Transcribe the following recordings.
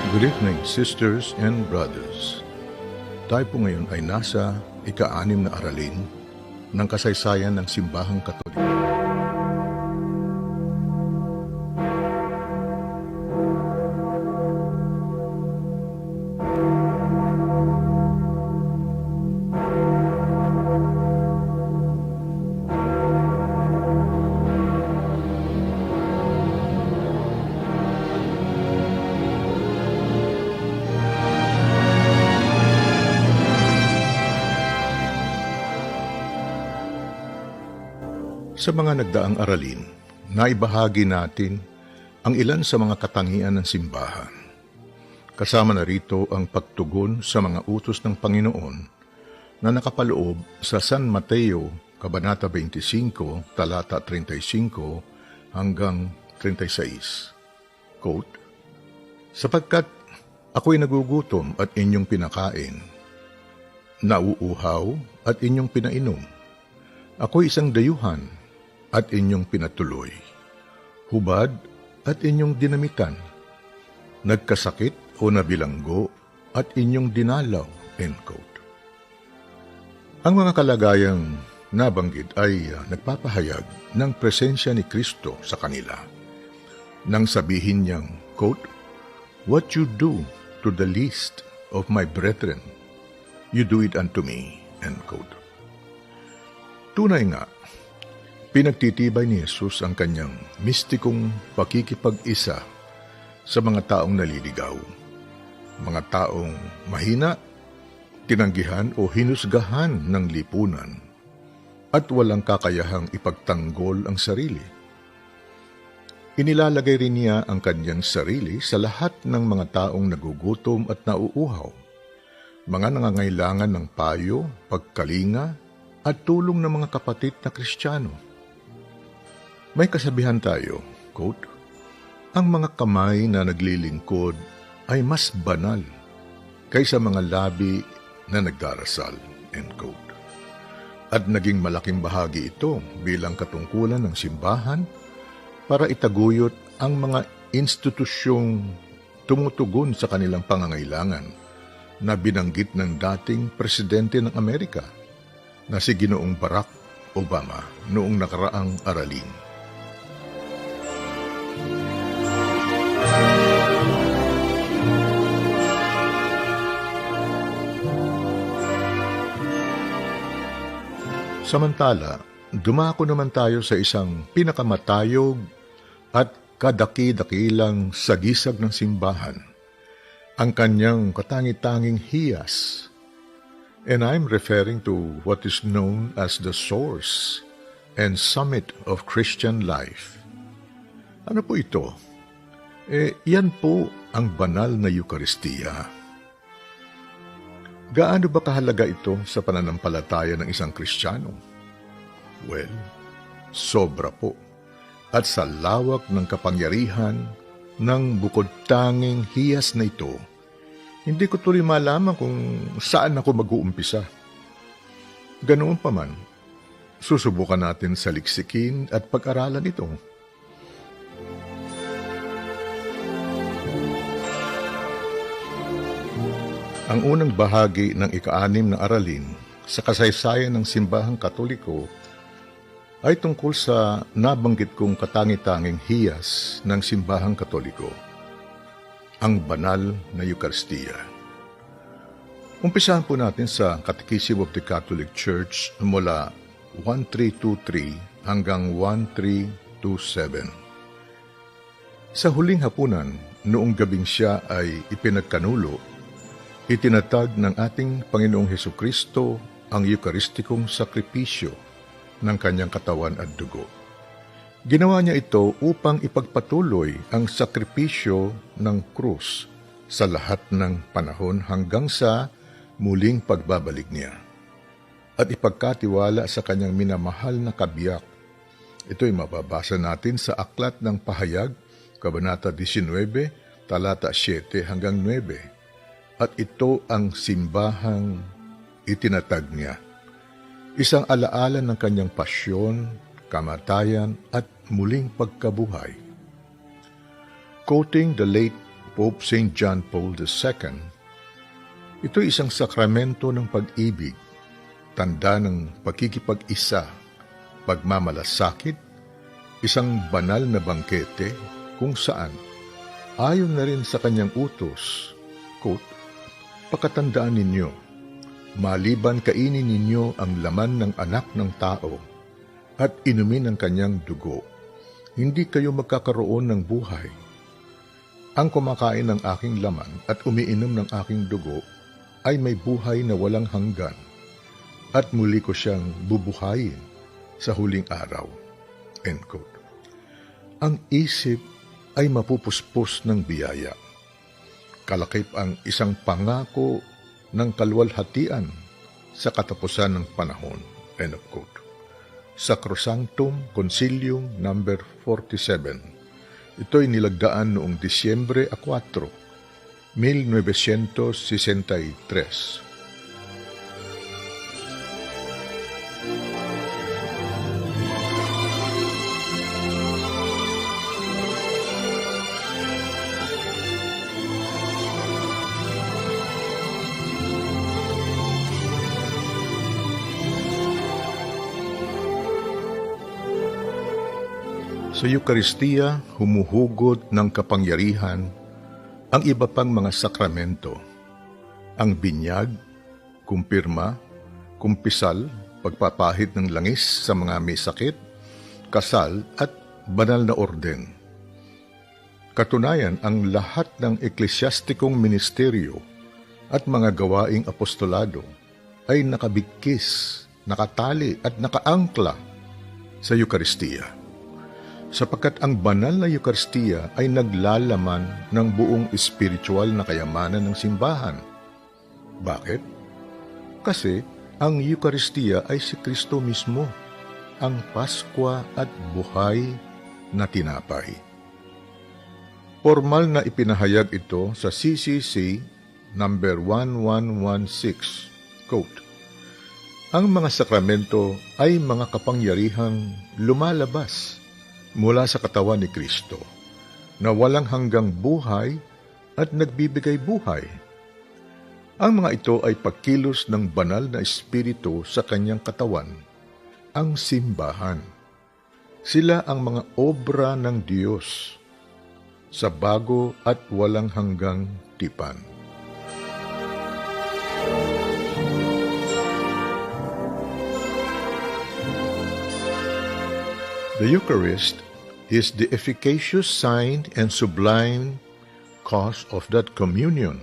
Good evening, sisters and brothers. Tayo po ngayon ay nasa ika-6 na aralin ng kasaysayan ng Simbahang Katoliko. Sa mga nagdaang aralin, naibahagi natin ang ilan sa mga katangian ng simbahan. Kasama na rito ang pagtugon sa mga utos ng Panginoon na nakapaloob sa San Mateo, Kabanata 25, talata 35 hanggang 36. Quote, "Sapagkat ako'y nagugutom at inyong pinakain, nauuhaw at inyong pinainom, ako'y isang dayuhan at inyong pinatuloy, hubad at inyong dinamitan, nagkasakit o nabilanggo at inyong dinalaw." End quote. Ang mga kalagayang nabanggit ay nagpapahayag ng presensya ni Kristo sa kanila. Nang sabihin niyang, quote, "What you do to the least of my brethren, you do it unto me." End quote. Tunay nga, pinagtitibay ni Jesus ang kanyang mistikong pakikipag-isa sa mga taong naliligaw, mga taong mahina, tinanggihan o hinusgahan ng lipunan, at walang kakayahang ipagtanggol ang sarili. Inilalagay rin niya ang kanyang sarili sa lahat ng mga taong nagugutom at nauuhaw, mga nangangailangan ng payo, pagkalinga, at tulong ng mga kapatid na Kristiyano. May kasabihan tayo, quote, "Ang mga kamay na naglilingkod ay mas banal kaysa mga labi na nagdarasal." End quote. At naging malaking bahagi ito bilang katungkulan ng simbahan para itaguyot ang mga institusyong tumutugon sa kanilang pangangailangan na binanggit ng dating presidente ng Amerika na si Ginoong Barack Obama noong nakaraang aralin. Samantala, dumako naman tayo sa isang pinakamatayog at kadaki-dakilang sagisag ng simbahan, ang kanyang katangi-tanging hiyas. And I'm referring to what is known as the source and summit of Christian life. Ano po ito? Yan po ang banal na Eucharistia. Gaano ba kahalaga ito sa pananampalataya ng isang Kristiyano? Well, sobra po. At sa lawak ng kapangyarihan ng bukod-tanging hiyas na ito, hindi ko tuloy malaman kung saan ako mag-uumpisa. Ganoon pa man, susubukan natin saliksikin at pag-aralan ito. Ang unang bahagi ng ika-6 na aralin sa kasaysayan ng Simbahang Katoliko ay tungkol sa nabanggit kong katangi-tanging hiyas ng Simbahang Katoliko, ang banal na Eucharistia. Umpisahan po natin sa Catechism of the Catholic Church mula 1323 hanggang 1327. Sa huling hapunan, noong gabing siya ay ipinagkanulo, itinatag ng ating Panginoong Hesukristo ang Eucharistikong sakripisyo ng kanyang katawan at dugo. Ginawa niya ito upang ipagpatuloy ang sakripisyo ng krus sa lahat ng panahon hanggang sa muling pagbabalik niya, at ipagkatiwala sa kanyang minamahal na kabiyak. Ito'y mababasa natin sa Aklat ng Pahayag, Kabanata 19, talata 7 hanggang 9. At ito ang simbahang itinatag niya, isang alaala ng kanyang pasyon, kamatayan at muling pagkabuhay. Quoting the late Pope St. John Paul II, ito ay isang sakramento ng pag-ibig, tanda ng pagkikipag-isa, pagmamalasakit, isang banal na bangkete kung saan, ayon na rin sa kanyang utos, quote, "Pakatandaan ninyo, maliban kainin ninyo ang laman ng anak ng tao at inumin ang kanyang dugo, hindi kayo magkakaroon ng buhay. Ang kumakain ng aking laman at umiinom ng aking dugo ay may buhay na walang hanggan, at muli ko siyang bubuhayin sa huling araw." End quote. Ang isip ay mapupuspos ng biyaya. Kalakip ang isang pangako ng kalwalhatian sa katapusan ng panahon. End of quote. Sacrosanctum Concilium No. 47. Ito'y nilagdaan noong Disyembre 4, 1963. Sa Eukaristiya, humuhugot ng kapangyarihan ang iba pang mga sakramento, ang binyag, kumpirma, kumpisal, pagpapahid ng langis sa mga may sakit, kasal at banal na orden. Katunayan, ang lahat ng eklesyastikong ministeryo at mga gawaing apostolado ay nakabigkis, nakatali at nakaangkla sa Eukaristiya. Sapagkat ang banal na Eukaristiya ay naglalaman ng buong espiritual na kayamanan ng simbahan. Bakit? Kasi ang Eukaristiya ay si Kristo mismo, ang Paskwa at buhay na tinapay. Formal na ipinahayag ito sa CCC number 1116, quote, "Ang mga sakramento ay mga kapangyarihang lumalabas mula sa katawan ni Kristo, na walang hanggang buhay at nagbibigay buhay. Ang mga ito ay pagkilos ng banal na espiritu sa kanyang katawan, ang simbahan. Sila ang mga obra ng Diyos sa bago at walang hanggang tipan." The Eucharist is the efficacious sign and sublime cause of that communion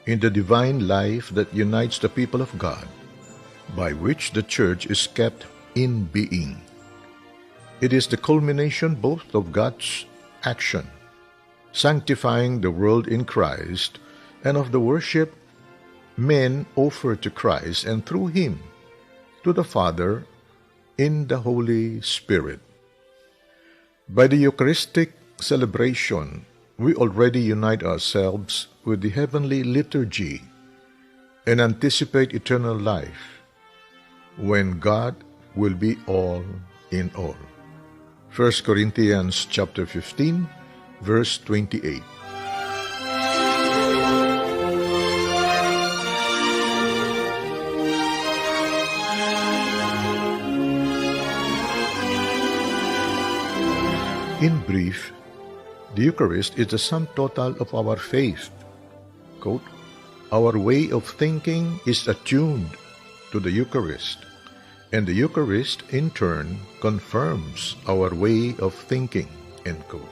in the divine life that unites the people of God, by which the Church is kept in being. It is the culmination both of God's action, sanctifying the world in Christ, and of the worship men offer to Christ and through Him to the Father in the Holy Spirit. By the Eucharistic celebration, we already unite ourselves with the heavenly liturgy and anticipate eternal life, when God will be all in all. 1 Corinthians chapter 15, verse 28. In brief, the Eucharist is the sum total of our faith. Quote, "Our way of thinking is attuned to the Eucharist, and the Eucharist in turn confirms our way of thinking." End quote.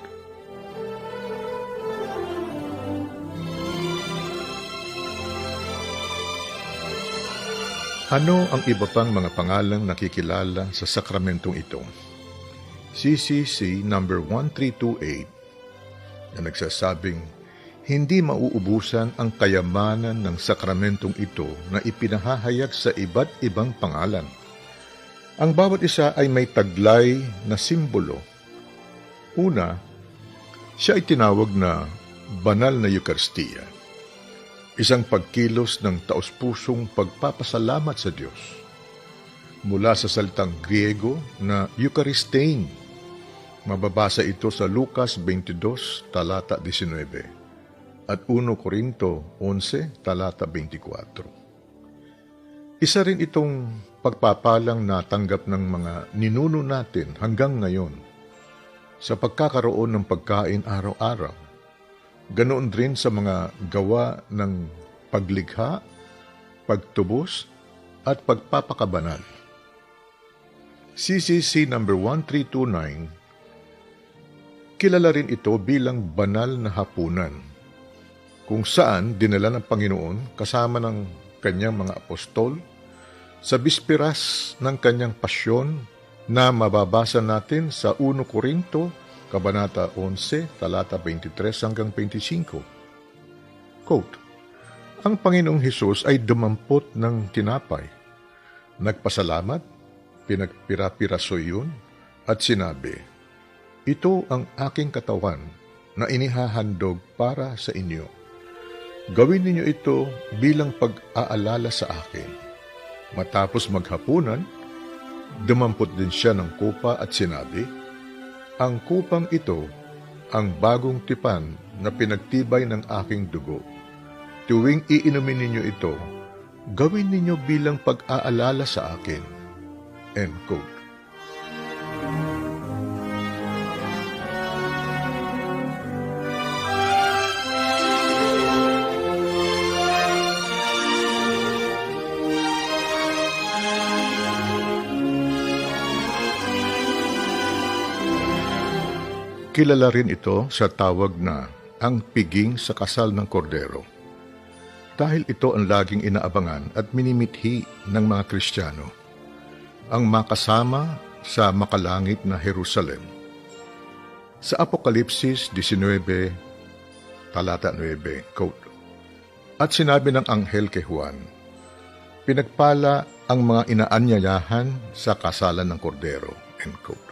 Ano ang iba pang mga pangalang nakikilala sa sakramentong ito? CCC number 1328 na nagsasabing, "Hindi mauubusan ang kayamanan ng sakramentong ito na ipinahahayag sa iba't ibang pangalan. Ang bawat isa ay may taglay na simbolo. Una, siya ay tinawag na banal na Eukaristiya, isang pagkilos ng taos-pusong pagpapasalamat sa Diyos. Mula sa salitang Griego na Eucharistein, mababasa ito sa Lucas 22, talata 19. at 1 Korinto 11, talata 24. Isa rin itong pagpapalang natanggap ng mga ninuno natin hanggang ngayon sa pagkakaroon ng pagkain araw-araw. Ganoon rin sa mga gawa ng paglikha, pagtubos, at pagpapakabanal. CCC number 1329, kilala rin ito bilang banal na hapunan, kung saan dinala ng Panginoon kasama ng kanyang mga apostol sa bispiras ng kanyang pasyon na mababasa natin sa 1 Korinto, Kabanata 11, talata 23 hanggang 25. Quote, ang Panginoong Hesus ay dumampot ng tinapay, nagpasalamat, pinagpira-piraso yun, at sinabi, ito ang aking katawan na inihahandog para sa inyo. Gawin ninyo ito bilang pag-aalala sa akin. Matapos maghapunan, dumampot din siya ng kupa at sinabi, ang kupang ito ang bagong tipan na pinagtibay ng aking dugo. Tuwing iinumin ninyo ito, gawin ninyo bilang pag-aalala sa akin. End quote. Kilala rin ito sa tawag na ang piging sa kasal ng kordero. Dahil ito ang laging inaabangan at minimithi ng mga Kristiyano, ang makasama sa makalangit na Jerusalem. Sa Apokalipsis 19, talata 9, quote, at sinabi ng anghel kay Juan, pinagpala ang mga inaanyayahan sa kasalan ng kordero. End quote.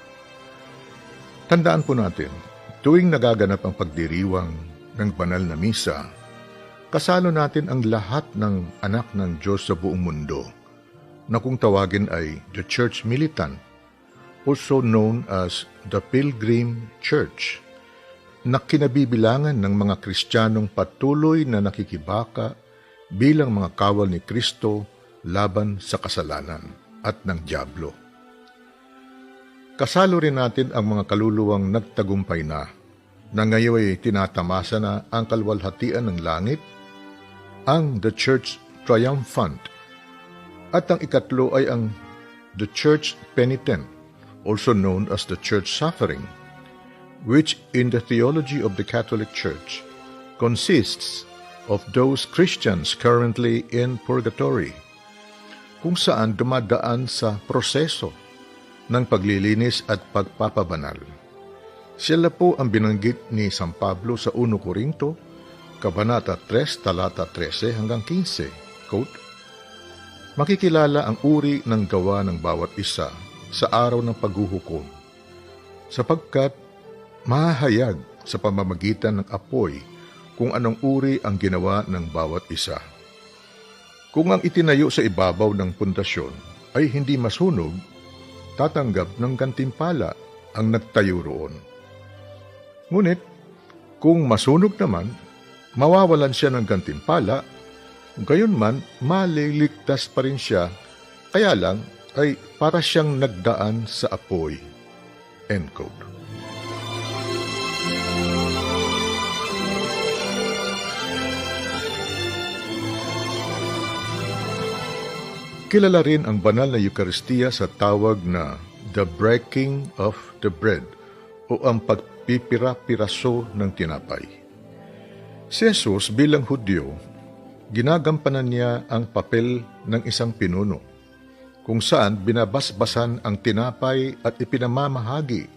Tandaan po natin, tuwing nagaganap ang pagdiriwang ng banal na misa, kasalo natin ang lahat ng anak ng Diyos sa buong mundo, na kung tawagin ay the Church Militant, also known as the Pilgrim Church, na kinabibilangan ng mga Kristiyanong patuloy na nakikibaka bilang mga kawal ni Kristo laban sa kasalanan at ng dyablo. Kasalo rin natin ang mga kaluluwang nagtagumpay na ngayon ay tinatamasa na ang kalwalhatian ng langit, ang The Church Triumphant, at ang ikatlo ay ang The Church Penitent, also known as the Church Suffering, which in the theology of the Catholic Church consists of those Christians currently in purgatory, kung saan dumadaan sa proseso ng paglilinis at pagpapabanal. Sila po ang binanggit ni San Pablo sa 1 Korinto, Kabanata 3, talata 13 hanggang 15. Quote, makikilala ang uri ng gawa ng bawat isa sa araw ng paghuhukom, sapagkat mahahayag sa pamamagitan ng apoy kung anong uri ang ginawa ng bawat isa. Kung ang itinayo sa ibabaw ng pundasyon ay hindi masunog, tatanggap ng gantimpala ang nagtayo roon. Ngunit, kung masunog naman, mawawalan siya ng gantimpala, gayunman maliligtas pa rin siya, kaya lang ay para siyang nagdaan sa apoy. End quote. Kilala rin ang banal na Eucharistia sa tawag na the breaking of the bread o ang pagpipira-piraso ng tinapay. Si Jesus bilang Hudyo, ginagampanan niya ang papel ng isang pinuno, kung saan binabasbasan ang tinapay at ipinamamahagi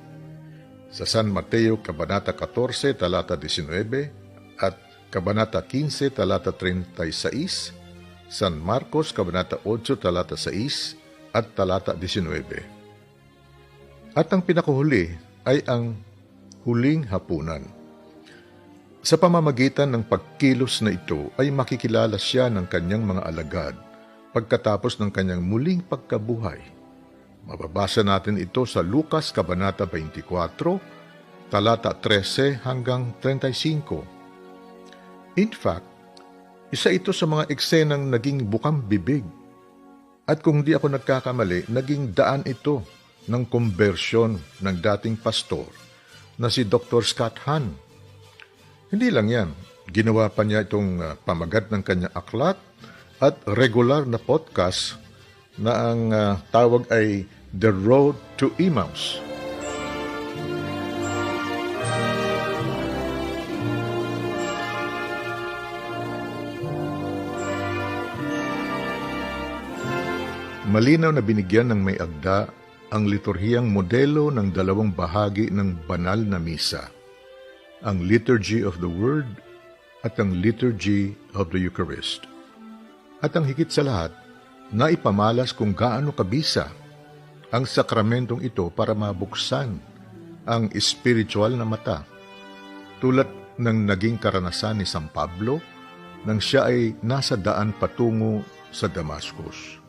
sa San Mateo Kabanata 14, talata 19 at Kabanata 15, talata 36, San Marcos, Kabanata 8, talata 6 at talata 19. At ang pinakahuli ay ang huling hapunan. Sa pamamagitan ng pagkilos na ito ay makikilala siya ng kanyang mga alagad pagkatapos ng kanyang muling pagkabuhay. Mababasa natin ito sa Lucas, Kabanata 24, talata 13 hanggang 35. In fact, isa ito sa mga eksenang naging bukang bibig. At kung di ako nagkakamali, naging daan ito ng konbersyon ng dating pastor na si Dr. Scott Hahn. Hindi lang yan, ginawa pa niya itong pamagat ng kanyang aklat at regular na podcast na ang tawag ay The Road to Emmaus. Malinaw na binigyan ng may agda ang liturhiyang modelo ng dalawang bahagi ng banal na misa, ang Liturgy of the Word at ang Liturgy of the Eucharist. At ang higit sa lahat, naipamalas kung gaano kabisa ang sakramentong ito para mabuksan ang espiritual na mata, tulad ng naging karanasan ni San Pablo nang siya ay nasa daan patungo sa Damascus.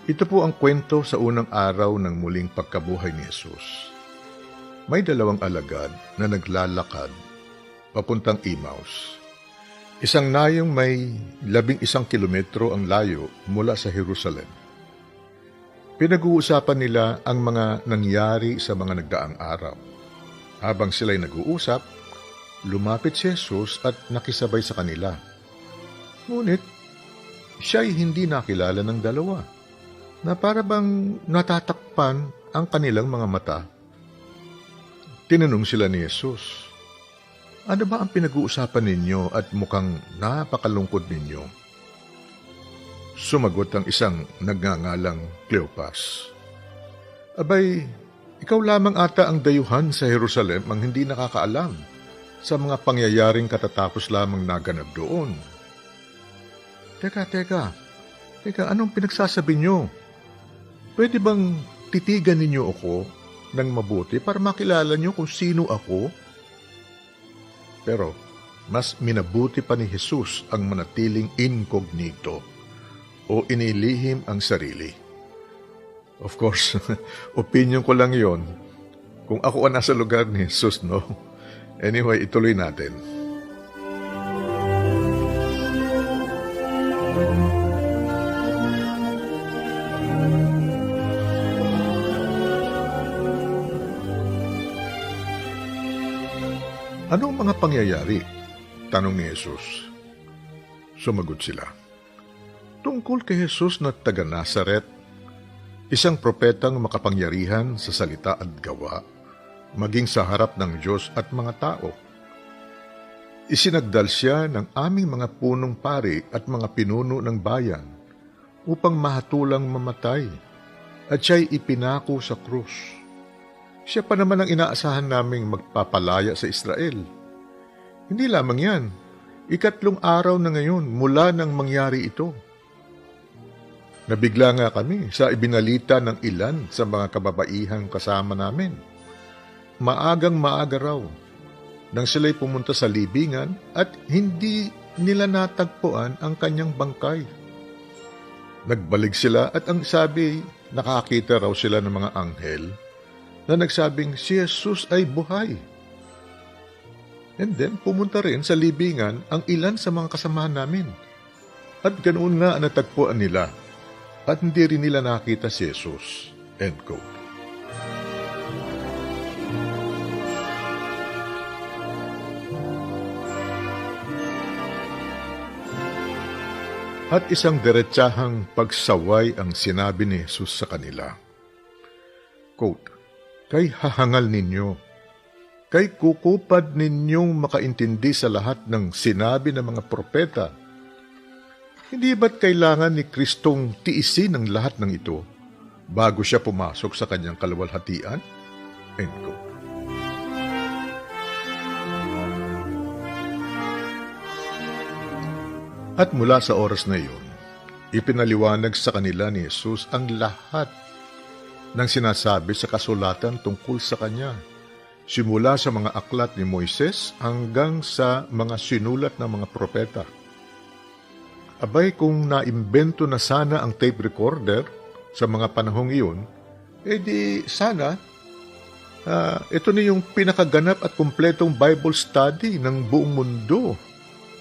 Ito po ang kwento sa unang araw ng muling pagkabuhay ni Jesus. May dalawang alagad na naglalakad papuntang Emmaus. Isang nayong may 11 kilometro ang layo mula sa Jerusalem. Pinag-uusapan nila ang mga nangyari sa mga nagdaang araw. Habang sila'y nag-uusap, lumapit si Jesus at nakisabay sa kanila. Ngunit, siya'y hindi nakilala ng dalawa, na para bang natatakpan ang kanilang mga mata. Tinanong sila ni Jesus, "Ano ba ang pinag-uusapan ninyo at mukhang napakalungkod ninyo?" Sumagot ang isang nagngangalang Cleopas, "Abay, ikaw lamang ata ang dayuhan sa Jerusalem ang hindi nakakaalam sa mga pangyayaring katatapos lamang naganap doon." Teka, anong pinagsasabi nyo? Pwede bang titigan ninyo ako ng mabuti para makilala nyo kung sino ako? Pero mas minabuti pa ni Jesus ang manatiling incognito o inilihim ang sarili. Of course, opinion ko lang yon. Kung ako ang nasa lugar ni Jesus, no? Anyway, ituloy natin. Anong mga pangyayari? Tanong ni Jesus. Sumagot sila, tungkol kay Jesus na taga Nazaret, isang propetang makapangyarihan sa salita at gawa, maging sa harap ng Diyos at mga tao. Isinagdal siya ng aming mga punong pari at mga pinuno ng bayan upang mahatulang mamatay, at siya'y ipinako sa krus. Siya pa naman ang inaasahan naming magpapalaya sa Israel. Hindi lamang yan, 3 araw na ngayon mula nang mangyari ito. Nabigla nga kami sa ibinalita ng ilan sa mga kababaihang kasama namin. Maagang-maaga raw, nang sila'y pumunta sa libingan at hindi nila natagpuan ang kanyang bangkay. Nagbalik sila at ang sabi, nakakita raw sila ng mga anghel na nagsabing si Jesus ay buhay. And then, pumunta rin sa libingan ang ilan sa mga kasamahan namin. At ganoon nga ang natagpuan nila. At hindi rin nila nakita si Jesus. End quote. At isang diretsahang pagsaway ang sinabi ni Jesus sa kanila. Quote, "Kay hahangal ninyo, kay kukupad ninyong makaintindi sa lahat ng sinabi ng mga propeta. Hindi ba't kailangan ni Kristong tiisin ang lahat ng ito bago siya pumasok sa kanyang kaluwalhatian?" End quote. At mula sa oras na iyon, ipinaliwanag sa kanila ni Jesus ang lahat ng sinasabi sa kasulatan tungkol sa kanya, simula sa mga aklat ni Moises hanggang sa mga sinulat ng mga propeta. Abay, kung naimbento na sana ang tape recorder sa mga panahong iyon, edi sana ito na yung pinakaganap at kumpletong Bible study ng buong mundo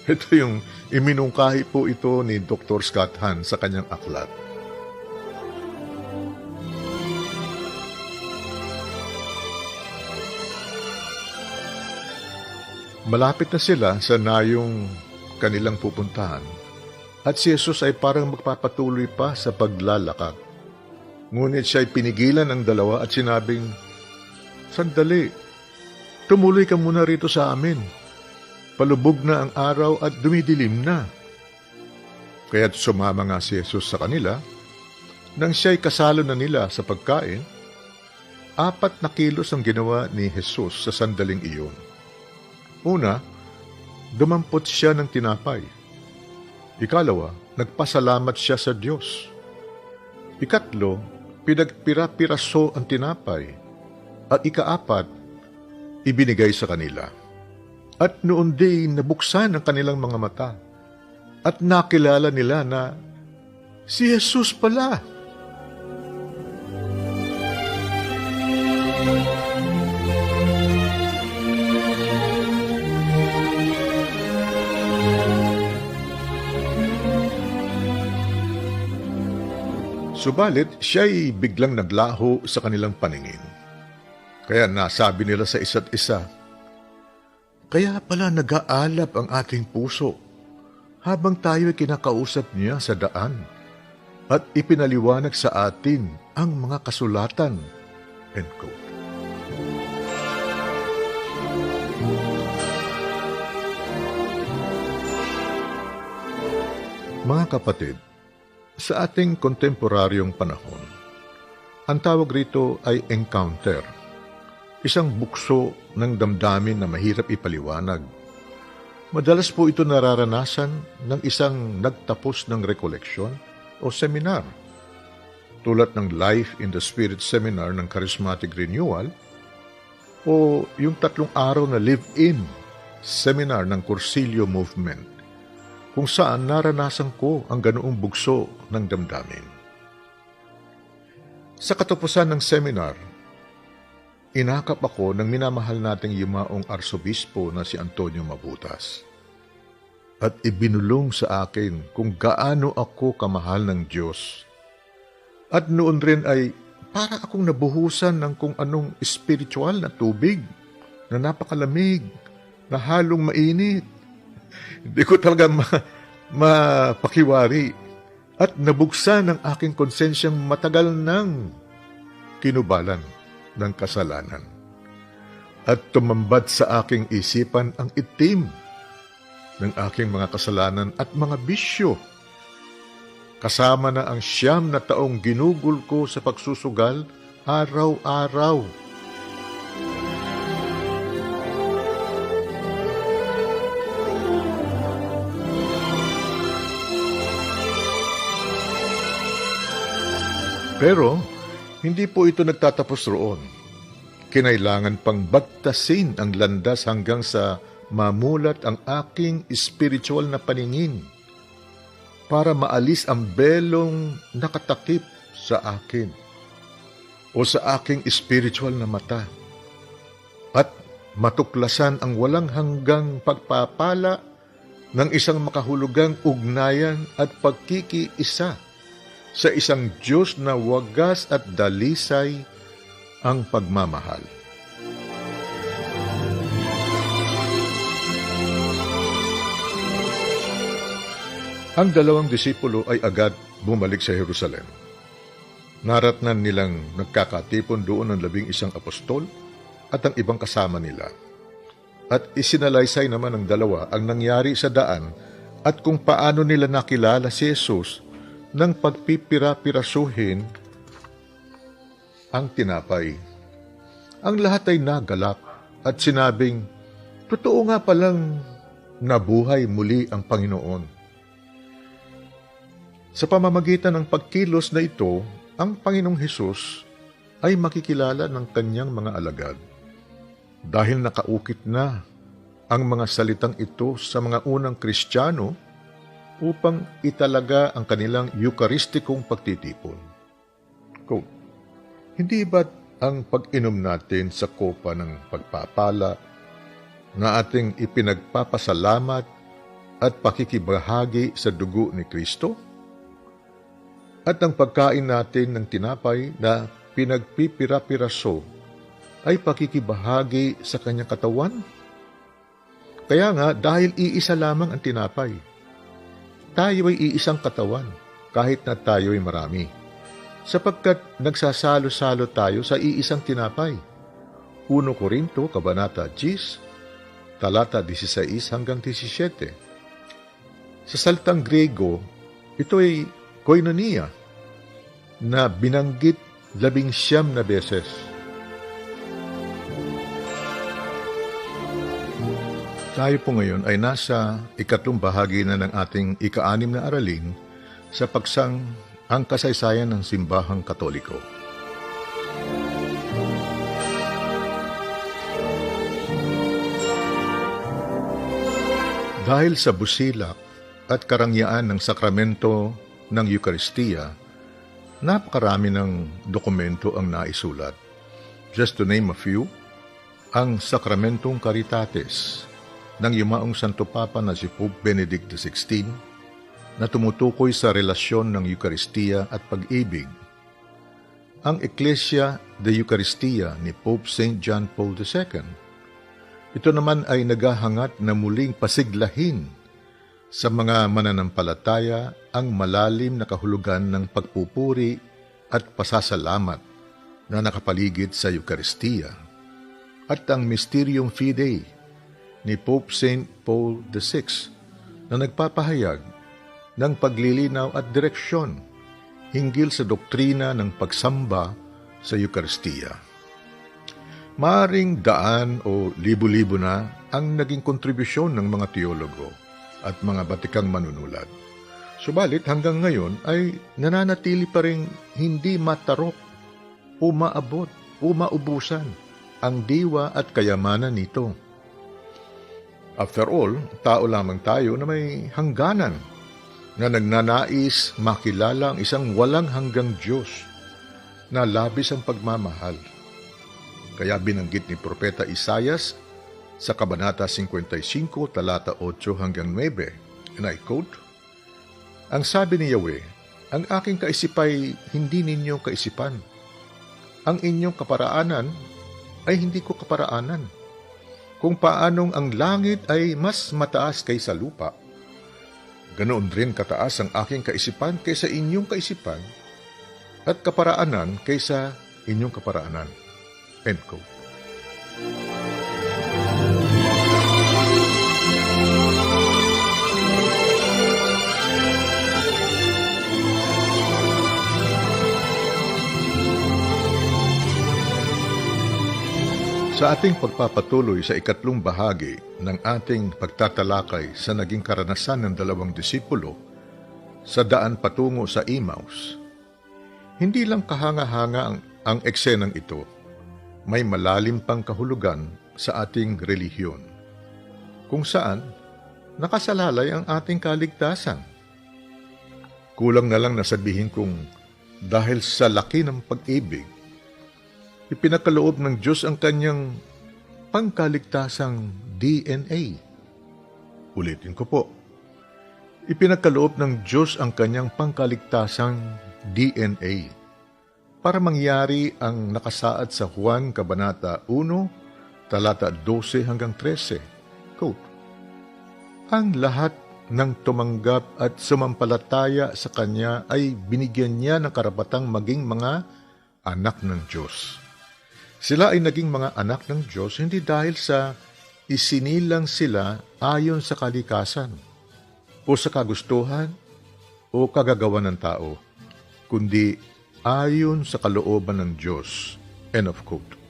Ito yung iminungkahi po ito ni Dr. Scott Hahn sa kanyang aklat. Malapit na sila sa nayong kanilang pupuntahan at si Jesus ay parang magpapatuloy pa sa paglalakad. Ngunit siya ay pinigilan ng dalawa at sinabing, "Sandali, tumuloy ka muna rito sa amin. Palubog na ang araw at dumidilim na." Kaya't sumama nga si Jesus sa kanila. Nang siya'y kasalo na nila sa pagkain, 4 na kilos ang ginawa ni Jesus sa sandaling iyon. Una, dumampot siya ng tinapay. Ikalawa, nagpasalamat siya sa Diyos. Ikatlo, pinagpira-piraso ang tinapay. At ika-4, ibinigay sa kanila. At noon din nabuksan ang kanilang mga mata. At nakilala nila na si Jesus pala. Subalit, siya'y biglang naglaho sa kanilang paningin. Kaya nasabi nila sa isa't isa, "Kaya pala nag-aalab ang ating puso habang tayo'y kinakausap niya sa daan at ipinaliwanag sa atin ang mga kasulatan." End quote. Mga kapatid, sa ating kontemporaryong panahon, ang tawag rito ay encounter, isang bukso ng damdamin na mahirap ipaliwanag. Madalas po ito nararanasan ng isang nagtapos ng rekoleksyon o seminar, tulad ng Life in the Spirit Seminar ng Charismatic Renewal o yung 3 araw na live-in seminar ng Cursillo Movement, kung saan naranasan ko ang ganoong bugso ng damdamin. Sa katapusan ng seminar, inakap ako ng minamahal nating yumaong arsobispo na si Antonio Mabutas. At ibinulong sa akin kung gaano ako kamahal ng Diyos. At noon rin ay para akong nabuhusan ng kung anong espiritual na tubig na napakalamig, na halong mainit. Hindi ko talaga mapakiwari at nabuksan ang aking konsensyang matagal nang kinubalan ng kasalanan. At tumambad sa aking isipan ang itim ng aking mga kasalanan at mga bisyo. Kasama na ang 9 na taong ginugol ko sa pagsusugal araw-araw. Pero, hindi po ito nagtatapos roon. Kinailangan pang bagtasin ang landas hanggang sa mamulat ang aking spiritual na paningin para maalis ang belong nakatakip sa akin o sa aking spiritual na mata at matuklasan ang walang hanggang pagpapala ng isang makahulugang ugnayan at pagkikiisa sa isang Diyos na wagas at dalisay ang pagmamahal. Ang 2 disipulo ay agad bumalik sa Jerusalem. Naratnan nilang nagkakatipon doon ang 11 apostol at ang ibang kasama nila. At isinalaysay naman ng 2 ang nangyari sa daan at kung paano nila nakilala si Jesus nang pagpipira-pirasuhin ang tinapay. Ang lahat ay nagalak at sinabing, "Totoo nga palang nabuhay muli ang Panginoon." Sa pamamagitan ng pagkilos na ito, ang Panginoong Hesus ay makikilala ng kanyang mga alagad. Dahil nakaukit na ang mga salitang ito sa mga unang Kristiyano upang italaga ang kanilang eucharistikong pagtitipon. Quote, "Hindi ba't ang pag-inom natin sa kopa ng pagpapala na ating ipinagpapasalamat at pakikibahagi sa dugo ni Kristo? At ang pagkain natin ng tinapay na pinagpipira-piraso ay pakikibahagi sa kanyang katawan? Kaya nga, dahil iisa lamang ang tinapay, tayo ay iisang katawan, kahit na tayo ay marami. Sapagkat nagsasalo-salo tayo sa iisang tinapay. 1 Corinto, Kabanata 10, talata 16 hanggang 17. Sa salitang Grego, ito ay koinonia, na binanggit 19 na beses. Tayo po ngayon ay nasa ikatlong bahagi na ng ating ika-6 na aralin sa paksang ang kasaysayan ng Simbahang Katoliko. Dahil sa busilak at karangyaan ng sakramento ng Eukaristiya, napakarami ng dokumento ang naisulat. Just to name a few, ang Sakramentong Caritates ng yumaong Santo Papa na si Pope Benedict XVI na tumutukoy sa relasyon ng Eukaristiya at pag-ibig. Ang Ecclesia de Eucharistia ni Pope St. John Paul II. Ito naman ay naghahangat na muling pasiglahin sa mga mananampalataya ang malalim na kahulugan ng pagpupuri at pasasalamat na nakapaligid sa Eukaristiya at ang Mysterium Fidei ni Pope St. Paul VI na nagpapahayag ng paglilinaw at direksyon hinggil sa doktrina ng pagsamba sa Eukaristiya. Maaring daan o libo-libo na ang naging kontribusyon ng mga teologo at mga batikang manunulat. Subalit hanggang ngayon ay nananatili pa rin hindi matarok o maabot o maubusan ang diwa at kayamanan nito. After all, tao lamang tayo na may hangganan na nagnanais makilala ang isang walang hanggang Diyos na labis ang pagmamahal. Kaya binanggit ni Propeta Isaias sa Kabanata 55, talata 8 hanggang 9, and I quote, "Ang sabi ni Yahweh, ang aking kaisipay hindi ninyong kaisipan. Ang inyong kaparaanan ay hindi ko kaparaanan. Kung paanong ang langit ay mas mataas kaysa lupa, ganoon rin kataas ang aking kaisipan kaysa inyong kaisipan at kaparaanan kaysa inyong kaparaanan." End quote. Sa ating pagpapatuloy sa ikatlong bahagi ng ating pagtatalakay sa naging karanasan ng dalawang disipulo sa daan patungo sa Emmaus, hindi lang kahanga-hanga ang eksenang ito, may malalim pang kahulugan sa ating relihiyon, kung saan nakasalalay ang ating kaligtasan. Kulang na lang nasabihin kong dahil sa laki ng pag-ibig, ipinakaloob ng Diyos ang kanyang pangkaligtasang DNA. Ulitin ko po. Ipinakaloob ng Diyos ang kanyang pangkaligtasang DNA para mangyari ang nakasaad sa Juan Kabanata 1, talata 12 hanggang 13. Quote, "Ang lahat ng tumanggap at sumampalataya sa Kanya ay binigyan niya ng karapatang maging mga anak ng Diyos. Sila ay naging mga anak ng Diyos hindi dahil sa isinilang sila ayon sa kalikasan o sa kagustuhan o kagagawa ng tao, kundi ayon sa kalooban ng Diyos." End of quote.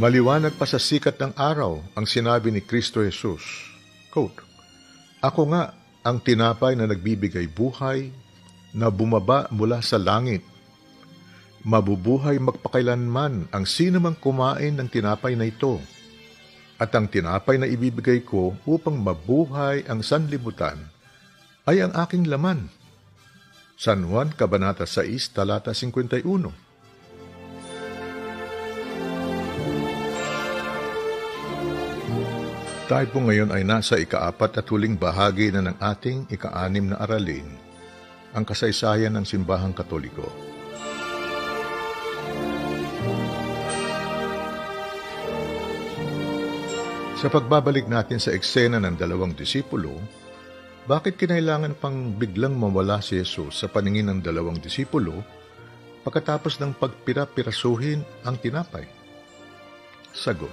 Maliwanag pa sa sikat ng araw ang sinabi ni Kristo Jesus. Quote, "Ako nga ang tinapay na nagbibigay buhay na bumaba mula sa langit. Mabubuhay magpakailanman ang sino mang kumain ng tinapay na ito. At ang tinapay na ibibigay ko upang mabuhay ang sanlibutan ay ang aking laman. San Juan, Kabanata 6, talata 51. Tayo po ngayon ay nasa ika-4 at huling bahagi na ng ating ika-6 na aralin, ang kasaysayan ng Simbahang Katoliko. Sa pagbabalik natin sa eksena ng 2 disipulo, bakit kinailangan pang biglang mawala si Jesus sa paningin ng 2 disipulo pagkatapos ng pagpira-pirasuhin ang tinapay? Sagot: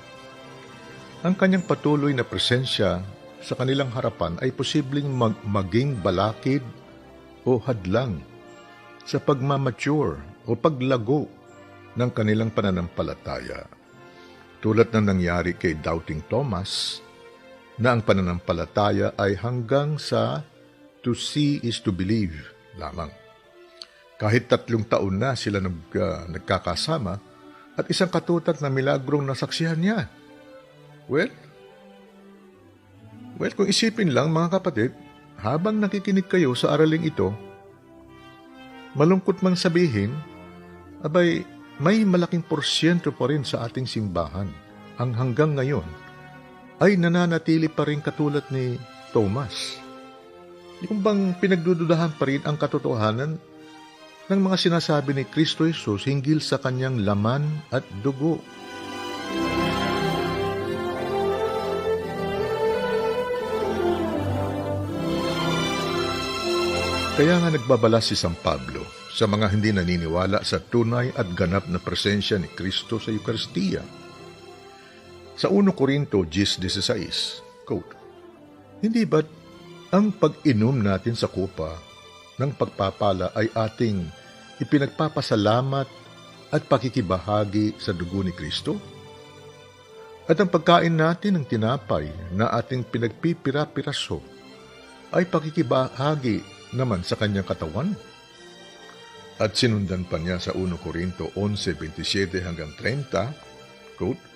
ang kanyang patuloy na presensya sa kanilang harapan ay posibleng maging balakid o hadlang sa pagmamature o paglago ng kanilang pananampalataya. Tulad ng nangyari kay Doubting Thomas, na ang pananampalataya ay hanggang sa to see is to believe lamang. Kahit 3 taon na sila nagkakasama at isang katutak na milagrong nasaksihan niya. Well, kung isipin lang mga kapatid, habang nakikinig kayo sa araling ito, malungkot mang sabihin, abay, may malaking porsyento pa rin sa ating simbahan ang hanggang ngayon ay nananatili pa rin katulad ni Thomas. Yung bang pinagdududahan pa rin ang katotohanan ng mga sinasabi ni Kristo Jesus hinggil sa kanyang laman at dugo. Kaya nga nagbabala si San Pablo sa mga hindi naniniwala sa tunay at ganap na presensya ni Kristo sa Eucharistia. Sa 1 Corinto 10:16, quote, hindi ba't ang pag-inom natin sa kupa ng pagpapala ay ating ipinagpapasalamat at pakikibahagi sa dugo ni Kristo? At ang pagkain natin ng tinapay na ating pinagpipira-piraso ay pakikibahagi naman sa kanyang katawan? At sinundan pa niya sa 1 Corinto 11:27 hanggang 30, quote,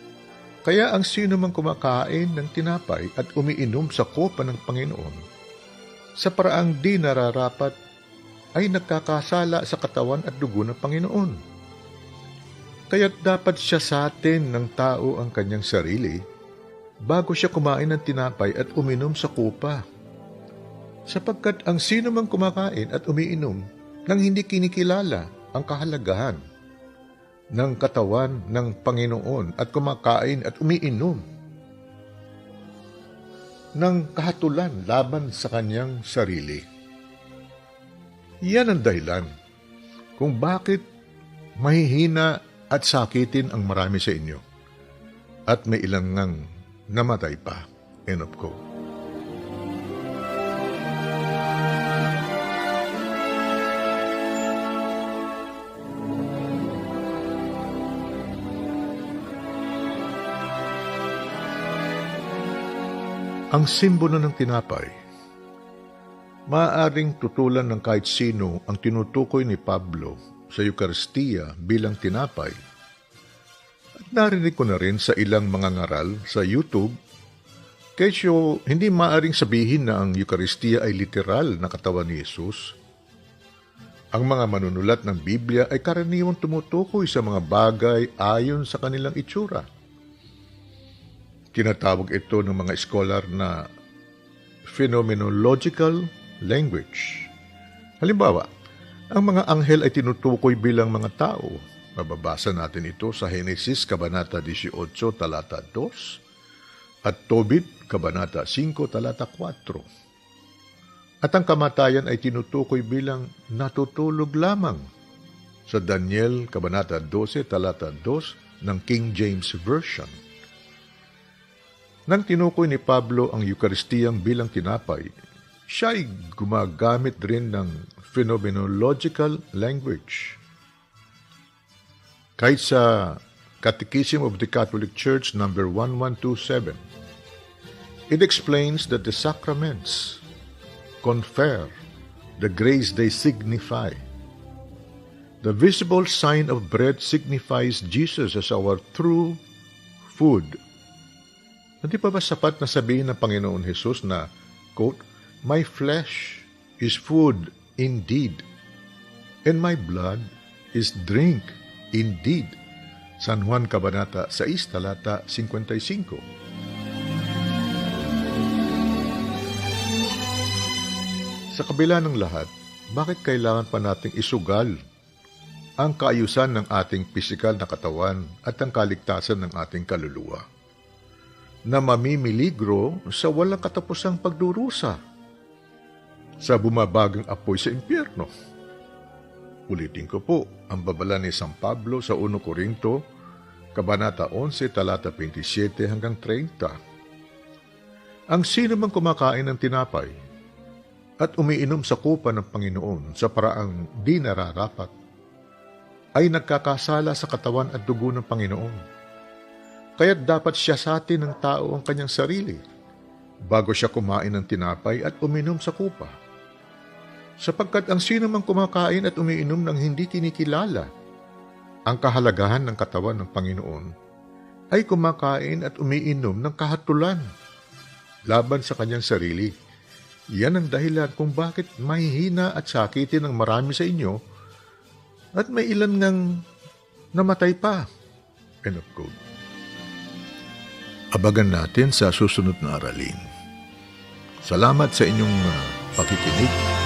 kaya ang sino mang kumakain ng tinapay at umiinom sa kopa ng Panginoon, sa paraang di nararapat, ay nagkakasala sa katawan at dugo ng Panginoon. Kaya't dapat siya sa atin ng tao ang kanyang sarili bago siya kumain ng tinapay at uminom sa kopa. Sapagkat ang sino mang kumakain at umiinom nang hindi kinikilala ang kahalagahan ng katawan ng Panginoon at kumakain at umiinom ng kahatulan laban sa kanyang sarili. Yan ang dahilan kung bakit mahihina at sakitin ang marami sa inyo at may ilang ngang namatay pa. End of quote. Ang simbolo ng tinapay, maaaring tutulan ng kahit sino ang tinutukoy ni Pablo sa Eucharistia bilang tinapay. At narinig ko na rin sa ilang mga ngaral sa YouTube, kesyo hindi maaaring sabihin na ang Eucharistia ay literal na katawan ni Jesus. Ang mga manunulat ng Biblia ay karaniwang tumutukoy sa mga bagay ayon sa kanilang itsura. Tinatawag ito ng mga scholar na phenomenological language. Halimbawa, ang mga anghel ay tinutukoy bilang mga tao. Mababasa natin ito sa Henesis, Kabanata 18, talata 2, at Tobit, Kabanata 5, talata 4. At ang kamatayan ay tinutukoy bilang natutulog lamang sa Daniel, Kabanata 12, talata 2 ng King James Version. Nang tinukoy ni Pablo ang Eucharistiyang bilang tinapay, siya ay gumagamit rin ng phenomenological language. Kahit sa Catechism of the Catholic Church number 1127, it explains that the sacraments confer the grace they signify. The visible sign of bread signifies Jesus as our true food. Hindi pa ba sapat na sabihin ng Panginoon Jesus na, quote, my flesh is food indeed, and my blood is drink indeed. San Juan Kabanata 6, talata 55. Sa kabila ng lahat, bakit kailangan pa nating isugal ang kaayusan ng ating pisikal na katawan at ang kaligtasan ng ating kaluluwa na mamimiligro sa walang katapusang pagdurusa sa bumabagang apoy sa impyerno? Ulitin ko po ang babala ni San Pablo sa 1 Corinto, Kabanata 11, talata 27 hanggang 30. Ang sino mang kumakain ng tinapay at umiinom sa kupa ng Panginoon sa paraang di nararapat, ay nagkakasala sa katawan at dugo ng Panginoon. Kaya't dapat siyasatin ng tao ang kanyang sarili bago siya kumain ng tinapay at uminom sa kupa. Sapagkat ang sino mang kumakain at umiinom ng hindi kinikilala ang kahalagahan ng katawan ng Panginoon, ay kumakain at umiinom ng kahatulan laban sa kanyang sarili. Yan ang dahilan kung bakit mahihina at sakitin ng marami sa inyo at may ilan ngang namatay pa. End of quote. Abagan natin sa susunod na aralin. Salamat sa inyong pakikinig.